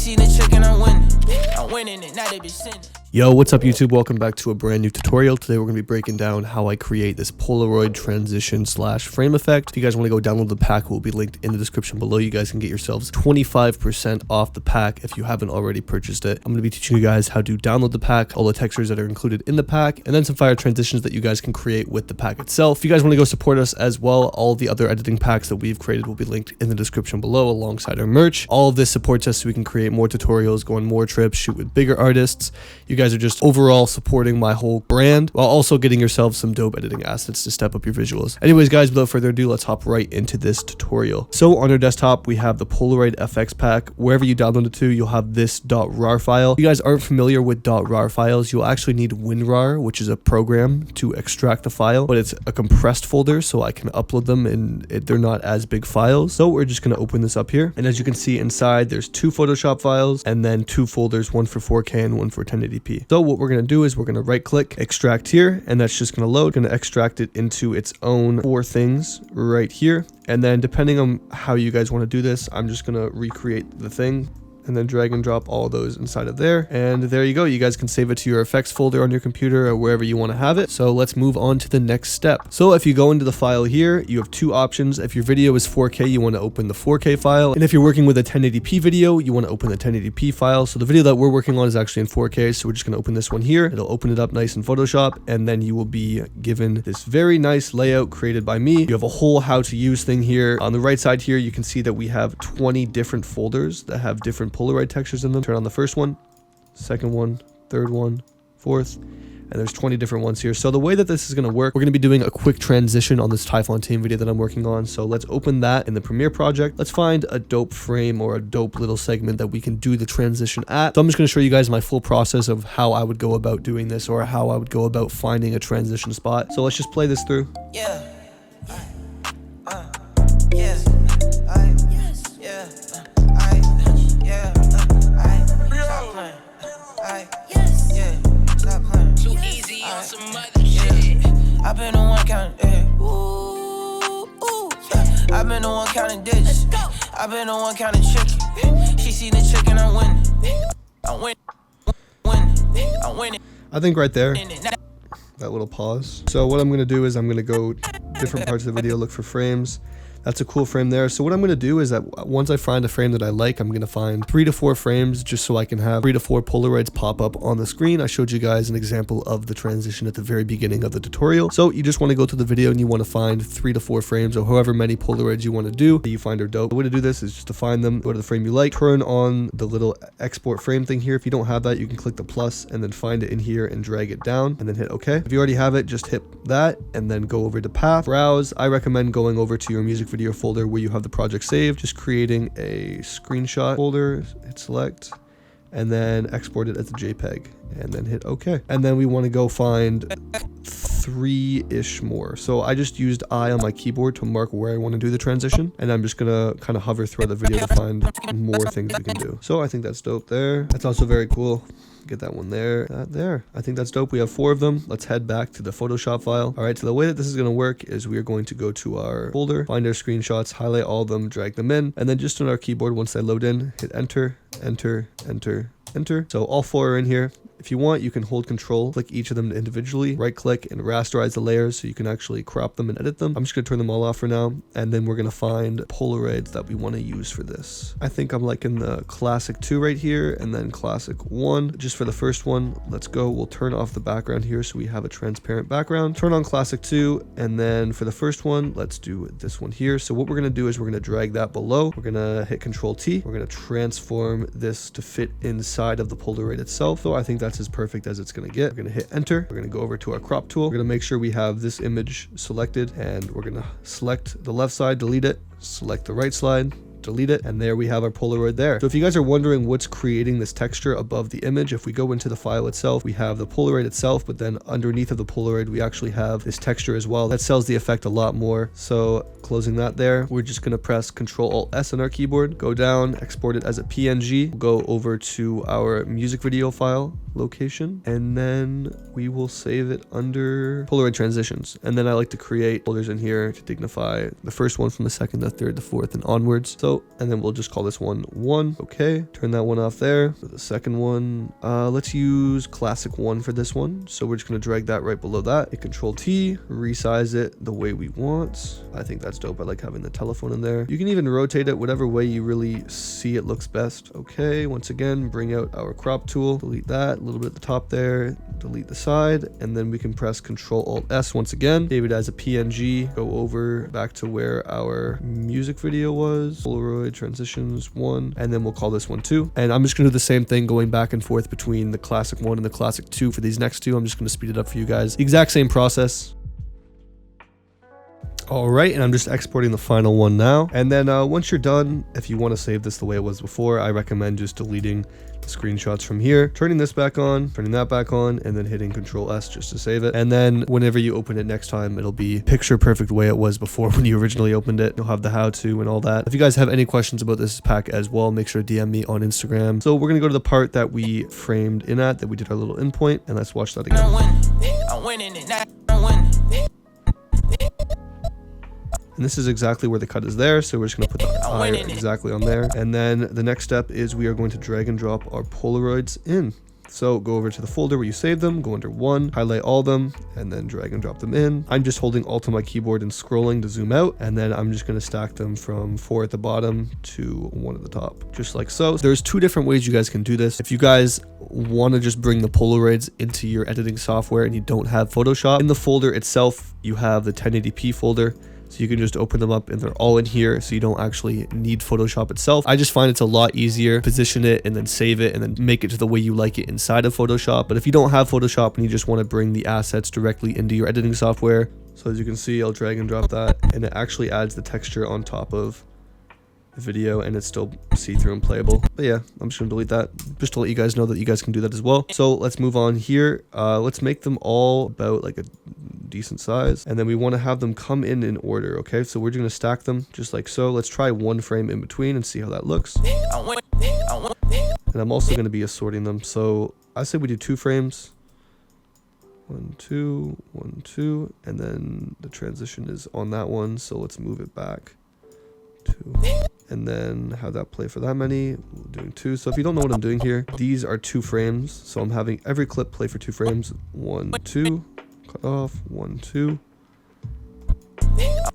seen the trick and I'm winning it, now they be sinning. Yo, what's up YouTube? Welcome back to a brand new tutorial. Today we're going to be breaking down how I create this Polaroid transition / frame effect. If you guys want to go download the pack, it will be linked in the description below. You guys can get yourselves 25% off the pack if you haven't already purchased it. I'm going to be teaching you guys how to download the pack, all the textures that are included in the pack, and then some fire transitions that you guys can create with the pack itself. If you guys want to go support us as well, all the other editing packs that we've created will be linked in the description below alongside our merch. All of this supports us so we can create more tutorials, go on more trips, shoot with bigger artists. You guys are just overall supporting my whole brand while also getting yourselves some dope editing assets to step up your visuals. Anyways, guys, without further ado, let's hop right into this tutorial. So on our desktop, we have the Polaroid FX pack. Wherever you download it to, you'll have this .rar file. If you guys aren't familiar with .rar files, you'll actually need WINRAR, which is a program to extract the file, but it's a compressed folder, so I can upload them and they're not as big files. So we're just going to open this up here. And as you can see inside, there's 2 Photoshop files and then 2 folders, one for 4K and one for 1080p. So what we're going to do is we're going to right click, extract here, and that's just going to load. Going to extract it into its own 4 things right here. And then depending on how you guys want to do this, I'm just going to recreate the thing and then drag and drop all of those inside of there. And there you go. You guys can save it to your effects folder on your computer or wherever you want to have it. So let's move on to the next step. So if you go into the file here, you have 2 options. If your video is 4K, you want to open the 4K file. And if you're working with a 1080p video, you want to open the 1080p file. So the video that we're working on is actually in 4K. So we're just going to open this one here. It'll open it up nice in Photoshop. And then you will be given this very nice layout created by me. You have a whole how to use thing here. On the right side here, you can see that we have 20 different folders that have different Polaroid textures in them. Turn on the first one, second one, third one, fourth, and there's 20 different ones here. So the way that this is going to work, we're going to be doing a quick transition on this Fontaine video that I'm working on. So let's open that in the Premiere project. Let's find a dope frame or a dope little segment that we can do the transition at. So I'm just going to show you guys my full process of how I would go about doing this or how I would go about finding a transition spot. So let's just play this through. Yeah. I've been the one counting, I've been the one counting digits. I've been the one counting chicken. She seen the chicken, I'm winning. I think right there, that little pause. So what I'm going to do is I'm going to go different parts of the video, look for frames. That's a cool frame there. So what I'm going to do is that once I find a frame that I like, I'm going to find 3 to 4 frames just so I can have 3 to 4 Polaroids pop up on the screen. I showed you guys an example of the transition at the very beginning of the tutorial. So you just want to go to the video and you want to find 3 to 4 frames or however many Polaroids you want to do that you find are dope. The way to do this is just to find them, go to the frame you like, turn on the little export frame thing here. If you don't have that, you can click the plus and then find it in here and drag it down and then hit OK. If you already have it, just hit that and then go over to path, browse. I recommend going over to your music video folder where you have the project saved, just creating a screenshot folder, hit select, and then export it as a JPEG, and then hit OK. And then we want to go find 3-ish more. So I just used I on my keyboard to mark where I want to do the transition, and I'm just gonna kind of hover throughout the video to find more things we can do. So I think that's dope there. That's also very cool. Get that one there, that there. I think that's dope. We have 4 of them. Let's head back to the Photoshop file. All right, so the way that this is going to work is we are going to go to our folder, find our screenshots, highlight all of them, drag them in, and then just on our keyboard, once they load in, hit enter, enter, enter, enter. So all 4 are in here. If you want, you can hold control, click each of them individually, right click and rasterize the layers so you can actually crop them and edit them. I'm just going to turn them all off for now. And then we're going to find Polaroids that we want to use for this. I think I'm liking the classic 2 right here and then classic 1. Just for the first one, let's go. We'll turn off the background here so we have a transparent background. Turn on classic 2. And then for the first one, let's do this one here. So what we're going to do is we're going to drag that below. We're going to hit Control T. We're going to transform this to fit inside of the Polaroid itself. So I think that's as perfect as it's going to get. We're going to hit enter. We're going to go over to our crop tool. We're going to make sure we have this image selected, and we're going to select the left side, delete it, select the right side, delete it, and there we have our Polaroid there. So if you guys are wondering what's creating this texture above the image, if we go into the file itself, we have the Polaroid itself, but then underneath of the Polaroid, we actually have this texture as well. That sells the effect a lot more. So closing that there, we're just gonna press Ctrl-Alt-S on our keyboard, go down, export it as a PNG, go over to our music video file location, and then we will save it under Polaroid transitions. And then I like to create folders in here to dignify the first one from the second, the third, the fourth, and onwards. So so. And then we'll just call this one 1. Okay, turn that one off there. For the second one, let's use classic 1 for this one. So we're just going to drag that right below that. Hit Control T, resize it the way we want. I think that's dope. I like having the telephone in there. You can even rotate it whatever way you really see it looks best. Okay, once again, bring out our crop tool, delete that, a little bit at the top there, delete the side, and then we can press Control Alt S once again, save it as a PNG, go over back to where our music video was, Polaroid Transitions 1, and then we'll call this one 2. And I'm just gonna do the same thing going back and forth between the classic 1 and the classic 2 for these next two. I'm just gonna speed it up for you guys. The exact same process. All right, and I'm just exporting the final one now. And then once you're done, if you want to save this the way it was before, I recommend just deleting the screenshots from here, turning this back on, turning that back on, and then hitting Control S just to save it. And then whenever you open it next time, it'll be picture perfect way it was before when you originally opened it. You'll have the how-to and all that. If you guys have any questions about this pack as well, make sure to DM me on Instagram. So we're gonna go to the part that we framed in at, that we did our little endpoint, and let's watch that again. I'm winning it. I'm winning. And this is exactly where the cut is there, so we're just going to put the eye exactly on there. And then the next step is we are going to drag and drop our Polaroids in. So go over to the folder where you save them, go under 1, highlight all of them, and then drag and drop them in. I'm just holding Alt on my keyboard and scrolling to zoom out, and then I'm just going to stack them from 4 at the bottom to 1 at the top, just like so. There's 2 different ways you guys can do this. If you guys want to just bring the Polaroids into your editing software and you don't have Photoshop, in the folder itself, you have the 1080p folder. So you can just open them up and they're all in here, so you don't actually need Photoshop itself. I just find it's a lot easier, position it and then save it and then make it to the way you like it inside of Photoshop. But if you don't have Photoshop and you just want to bring the assets directly into your editing software, so as you can see, I'll drag and drop that and it actually adds the texture on top of the video and it's still see-through and playable. But yeah, I'm just gonna delete that just to let you guys know that you guys can do that as well. So let's move on here. Let's make them all about like a decent size, and then we want to have them come in order. Okay, so we're just gonna stack them just like so. Let's try 1 frame in between and see how that looks. And I'm also going to be assorting them, so I say we do 2 frames. 1 2 1 2, and then the transition is on that one, so let's move it back 2, and then have that play for that many. We're doing 2. So if you don't know what I'm doing here, these are 2 frames, so I'm having every clip play for 2 frames. 1 2, cut off, 1 2.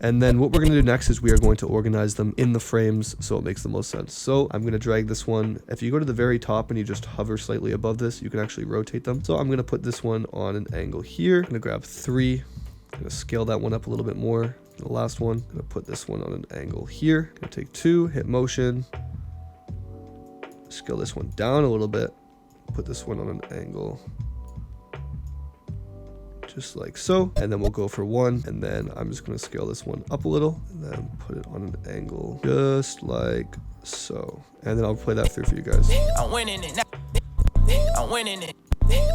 And then what we're going to do next is we are going to organize them in the frames so it makes the most sense. So I'm going to drag this one. If you go to the very top and you just hover slightly above this, you can actually rotate them. So I'm going to put this one on an angle here. I'm going to grab 3. I'm going to scale that one up a little bit more. The last one, I'm going to put this one on an angle here. I'm going to take 2, hit motion, scale this one down a little bit, put this one on an angle just like so, and then we'll go for 1, and then I'm just going to scale this one up a little and then put it on an angle just like so, and then I'll play that through for you guys. I'm winning it. I'm winning it.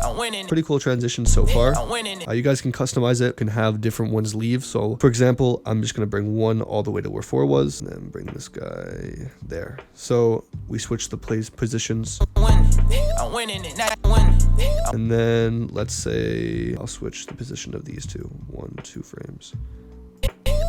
I'm winning. Pretty cool transition so far. I'm winning it. You guys can customize it, can have different ones leave. So for example, I'm just going to bring 1 all the way to where 4 was, and then bring this guy there. So we switch the place positions. I'm winning it. I'm winning. And then let's say I'll switch the position of these 2. 1 2 frames.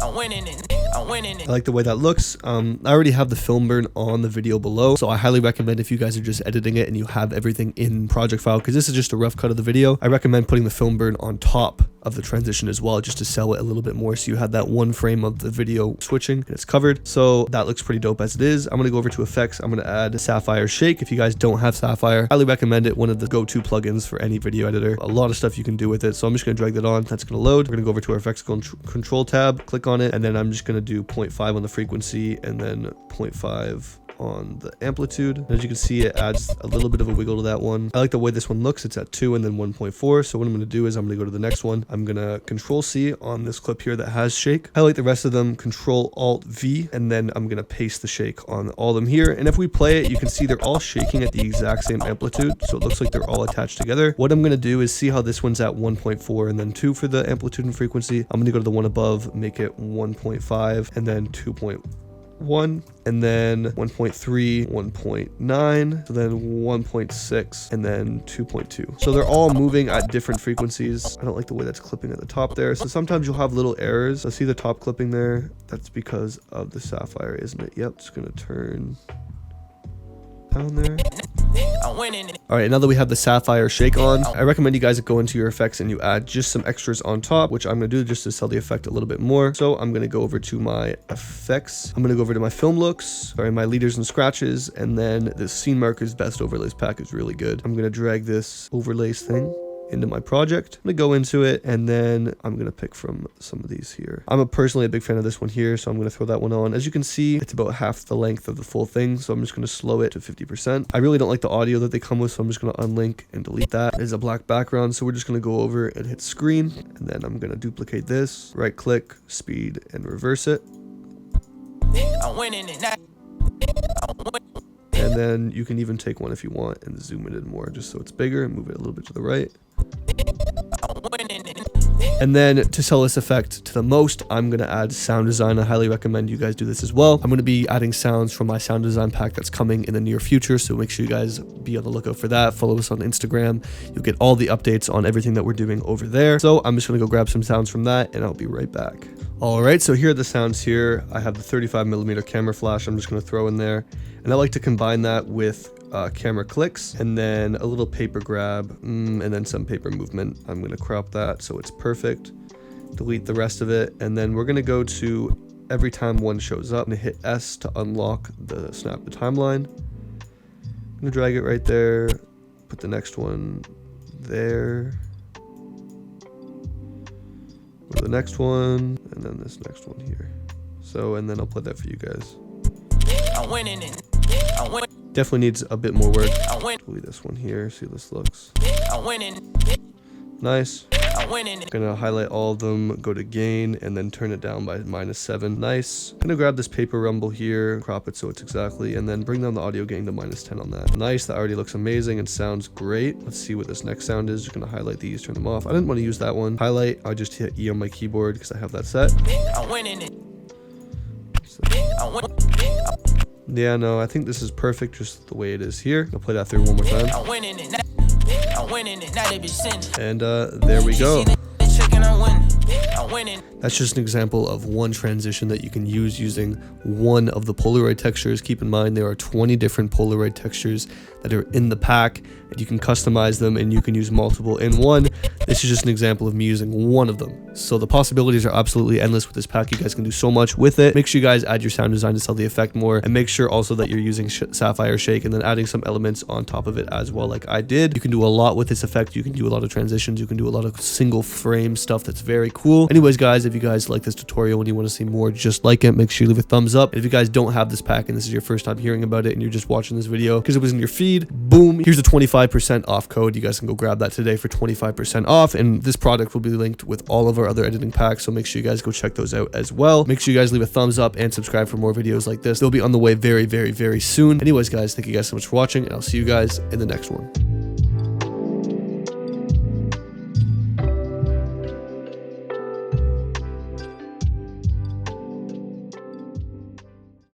I'm winning it. I'm winning it. I like the way that looks. I already have the film burn on the video below, so I highly recommend if you guys are just editing it and you have everything in project file, because this is just a rough cut of the video, I recommend putting the film burn on top of the transition as well, just to sell it a little bit more, so you have that 1 frame of the video switching and it's covered. So that looks pretty dope as it is. I'm going to go over to effects. I'm going to add Sapphire Shake. If you guys don't have Sapphire, highly recommend it. One of the go-to plugins for any video editor. A lot of stuff you can do with it. So I'm just going to drag that on. That's going to load. We're going to go over to our effects control tab, click on it, and then I'm just going to do 0.5 on the frequency and then 0.5 on the amplitude. And as you can see, it adds a little bit of a wiggle to that one. I like the way this one looks. It's at 2 and then 1.4. So what I'm going to do is I'm going to go to the next one. I'm going to Control C on this clip here that has shake. Highlight the rest of them, Control Alt V, and then I'm going to paste the shake on all of them here. And if we play it, you can see they're all shaking at the exact same amplitude. So it looks like they're all attached together. What I'm going to do is see how this one's at 1.4 and then 2 for the amplitude and frequency. I'm going to go to the one above, make it 1.5 and then 2.5 1, and then 1.3, 1.9, so then 1.6, and then 2.2. So they're all moving at different frequencies. I don't like the way that's clipping at the top there. So sometimes you'll have little errors. So see the top clipping there? That's because of the sapphire, isn't it? Yep, it's gonna turn down there. All right, now that we have the sapphire shake on, I recommend you guys go into your effects and you add just some extras on top, which I'm gonna do just to sell the effect a little bit more. So I'm gonna go over to my effects. I'm gonna go over to my film looks, sorry, my leaders and scratches, and then the scene markers best overlays pack is really good. I'm gonna drag this overlays thing into my project. I'm gonna go into it, and then I'm gonna pick from some of these here. I'm personally a big fan of this one here, so I'm gonna throw that one on. As you can see, it's about half the length of the full thing, so I'm just gonna slow it to 50%. I really don't like the audio that they come with, so I'm just gonna unlink and delete that. There's a black background, so we're just gonna go over and hit screen, and then I'm gonna duplicate this, right click, speed, and reverse it. And then you can even take one if you want and zoom it in more just so it's bigger and move it a little bit to the right. And then to sell this effect to the most, I'm going to add sound design. I highly recommend you guys do this as well. I'm going to be adding sounds from my sound design pack that's coming in the near future. So make sure you guys be on the lookout for that. Follow us on Instagram. You'll get all the updates on everything that we're doing over there. So I'm just going to go grab some sounds from that and I'll be right back. All right, so here are the sounds here. I have the 35mm camera flash I'm just going to throw in there. And I like to combine that with camera clicks and then a little paper grab and then some paper movement. I'm going to crop that so it's perfect. Delete the rest of it. And then we're going to go to every time one shows up and hit S to unlock the snap the timeline. I'm going to drag it right there. Put the next one there. Go to the next one and then this next one here. So, and then I'll put that for you guys. I'm winning it. Definitely needs a bit more work. Delete this one here, see how this looks. Nice. Gonna highlight all of them, go to gain, and then turn it down by -7. Nice. Gonna grab this paper rumble here, crop it so it's exactly, and then bring down the audio gain to -10 on that. Nice, that already looks amazing and sounds great. Let's see what this next sound is. Just gonna highlight these, turn them off. I didn't want to use that one. Highlight, I just hit E on my keyboard because I have that set. Yeah, no, I think this is perfect just the way it is here. I'll play that through one more time. And there we go. That's just an example of one transition that you can use using one of the Polaroid textures. Keep in mind there are 20 different Polaroid textures that are in the pack, and you can customize them and you can use multiple in one. This is just an example of me using one of them. So the possibilities are absolutely endless with this pack. You guys can do so much with it. Make sure you guys add your sound design to sell the effect more, and make sure also that you're using Sapphire Shake and then adding some elements on top of it as well, like I did. You can do a lot with this effect. You can do a lot of transitions. You can do a lot of single frame stuff that's very cool. Anyways, guys, if you guys like this tutorial and you want to see more just like it, make sure you leave a thumbs up. And if you guys don't have this pack and this is your first time hearing about it and you're just watching this video because it was in your feed, boom, here's a 25% off code. You guys can go grab that today for 25% off, and this product will be linked with all of our other editing packs, so make sure you guys go check those out as well. Make sure you guys leave a thumbs up and subscribe for more videos like this. They'll be on the way very, very, very soon. Anyways, guys, thank you guys so much for watching, and I'll see you guys in the next one.